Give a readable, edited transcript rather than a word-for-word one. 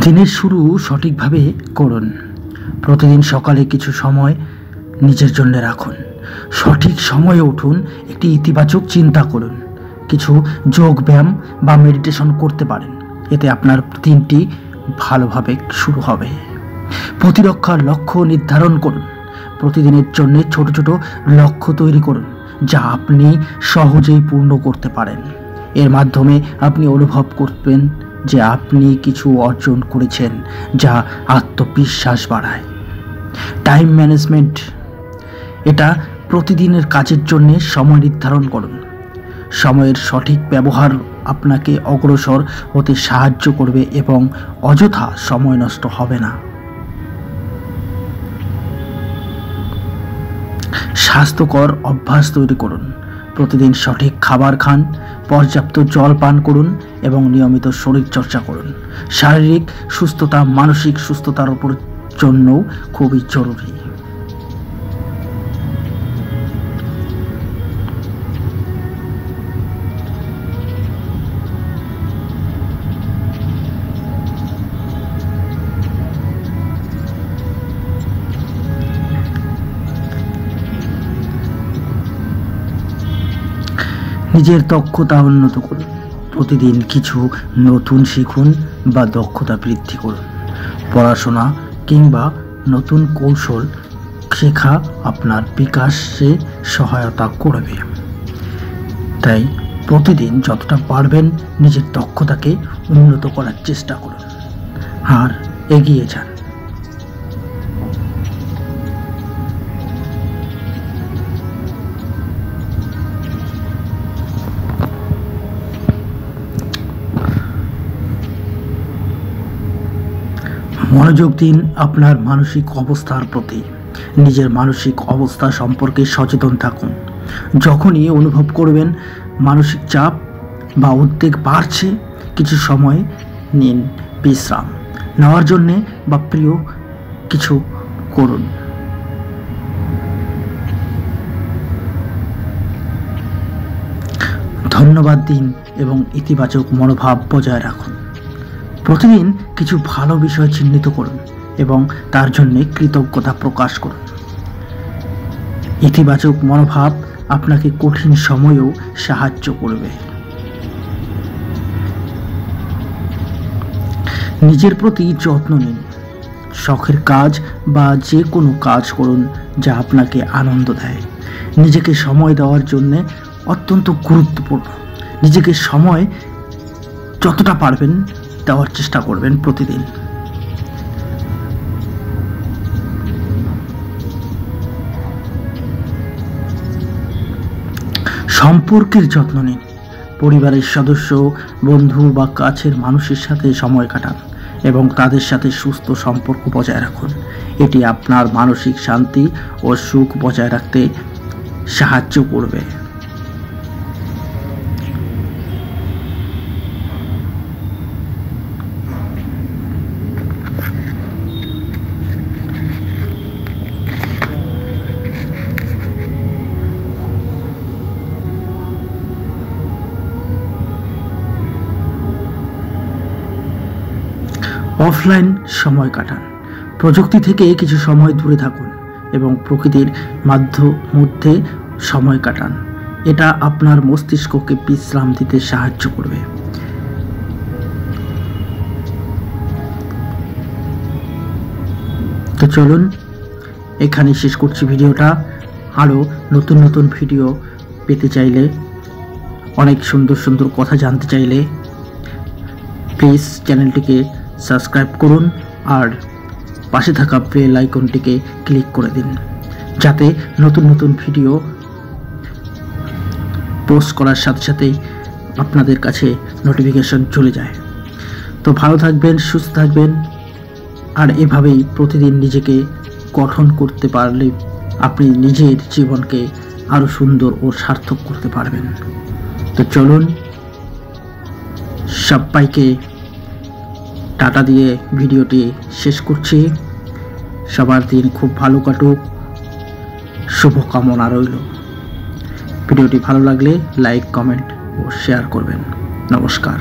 দিনের শুরু সঠিকভাবে করুন। প্রতিদিন সকালে কিছু সময় নিজের জন্য রাখুন। সঠিক সময়ে উঠুন। একটি ইতিবাচক চিন্তা করুন। কিছু যোগ ব্যায়াম বা মেডিটেশন করতে পারেন। এতে আপনার দিনটি ভালোভাবে শুরু হবে। প্রতিরক্ষার লক্ষ্য নির্ধারণ করুন। প্রতিদিনের জন্য ছোট ছোট লক্ষ্য তৈরি করুন যা আপনি সহজেই পূর্ণ করতে পারেন। এর মাধ্যমে আপনি অনুভব করবেন যে আপনি কিছু অর্জন করেছেন, যা আত্মবিশ্বাস বাড়ায়। টাইম ম্যানেজমেন্ট, এটা প্রতিদিনের কাজের জন্য সময় নির্ধারণ করুন। সময়ের সঠিক ব্যবহার আপনাকে অগ্রসর হতে সাহায্য করবে এবং অযথা সময় নষ্ট হবে না। স্বাস্থ্যকর অভ্যাস তৈরি করুন। প্রতিদিন সঠিক খাবার খান, পর্যাপ্ত জল পান করুন এবং নিয়মিত শরীরচর্চা করুন। শারীরিক সুস্থতা মানসিক সুস্থতার উপর জন্যও খুবই জরুরি। নিজের দক্ষতা উন্নত করুন। প্রতিদিন কিছু নতুন শিখুন বা দক্ষতা বৃদ্ধি করুন। পড়াশোনা কিংবা নতুন কৌশল শেখা আপনার বিকাশে সহায়তা করবে। তাই প্রতিদিন যতটা পারবেন নিজের দক্ষতাকে উন্নত করার চেষ্টা করুন আর এগিয়ে যান। মনোযোগ দিন আপনার মানসিক অবস্থার প্রতি। নিজের মানসিক অবস্থা সম্পর্কে সচেতন থাকুন। যখনই অনুভব করবেন মানসিক চাপ বা উদ্বেগ বাড়ছে, কিছু সময় নিন বিশ্রাম নেওয়ার জন্যে বা প্রিয় কিছু করুন। ধন্যবাদ দিন এবং ইতিবাচক মনোভাব বজায় রাখুন। প্রতিদিন কিছু ভালো বিষয় চিহ্নিত করুন এবং তার জন্য কৃতজ্ঞতা প্রকাশ করুন। ইতিবাচক মনোভাব আপনাকে কঠিন সময়েও সাহায্য করবে। নিজের প্রতি যত্ন নিন। শখের কাজ বা যে কোনো কাজ করুন যা আপনাকে আনন্দ দেয়। নিজেকে সময় দেওয়ার জন্য অত্যন্ত গুরুত্বপূর্ণ। নিজেকে সময় যতটা পারবেন দেওয়ার চেষ্টা করবেন প্রতিদিন। সম্পর্কের যত্ন নিন। পরিবারের সদস্য, বন্ধু বা কাছের মানুষের সাথে সময় কাটান এবং তাদের সাথে সুস্থ সম্পর্ক বজায় রাখুন। এটি আপনার মানসিক শান্তি ও সুখ বজায় রাখতে সাহায্য করবে। অফলাইন সময় কাটান। প্রযুক্তি থেকে কিছু সময় দূরে থাকুন এবং প্রকৃতির মধ্যে সময় কাটান। এটা আপনার মস্তিষ্ককে বিশ্রাম দিতে সাহায্য করবে। তো চলুন এখানে শেষ করছি ভিডিওটা। আরও নতুন নতুন ভিডিও পেতে চাইলে, অনেক সুন্দর সুন্দর কথা জানতে চাইলে প্লিজ চ্যানেলটিকে সাবস্ক্রাইব করুন আর পাশে থাকা বেল আইকনটিকে ক্লিক করে দিন, যাতে নতুন নতুন ভিডিও পোস্ট করার সাথে সাথেই আপনাদের কাছে নোটিফিকেশন চলে যায়। তো ভালো থাকবেন, সুস্থ থাকবেন আর এভাবেই প্রতিদিন নিজেকে গঠন করতে পারলে আপনি নিজের জীবনকে আরও সুন্দর ও সার্থক করতে পারবেন। তো চলুন সবাইকে টাটা দিয়ে ভিডিওটি শেষ করছি। সবার দিন খুব ভালো কাটুক, শুভকামনা রইল। ভিডিওটি ভালো লাগলে লাইক, কমেন্ট ও শেয়ার করবেন। নমস্কার।